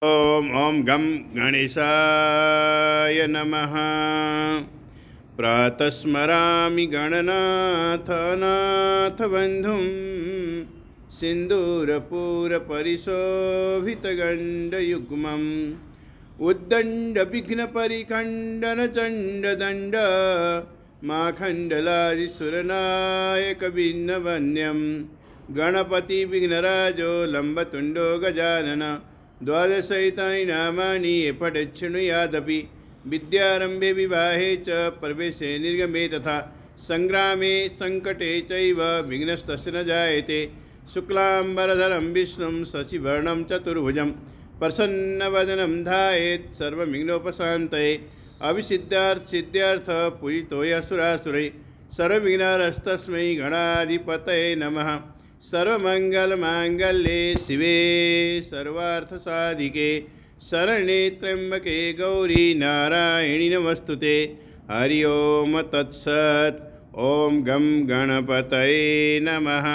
ॐ गं गणेशाय नमः। प्रातः स्मरामि गणनाथनाथबन्धुं सिन्दूरपूरपरिशोभितगण्डयुग्मम् उद्दण्डविघ्नपरिखण्डनचण्डदण्ड माखण्डलादिसुरनायकविघ्नवन्द्यं गणपतिविघ्नराजो लम्बतुण्डो गजानन द्वादशैतानि नामानि पठच्छृणुयादपि विद्यारम्भे विवाहे च प्रवेशे निर्गमे तथा संग्रामे संकटे चैव विघ्नस्तस्य न जायते। शुक्लाम्बरधरं विष्णुं शशिवर्णं चतुर्भुजं प्रसन्नवदनं ध्यायेत् सर्वविघ्नोपशान्तये। अभिसिद्धार्थ पूजितो यस्सुरासुरैः सर्वविघ्नहरस्तस्मै गणाधिपतये नमः। सर्वमंगलमांगल्ये शिवे सर्वार्थसाधिके शरण्ये त्र्यंबके गौरी नारायणि नमस्तुते। हरि ओम तत्सत्। ओम गं गणपतये नमः।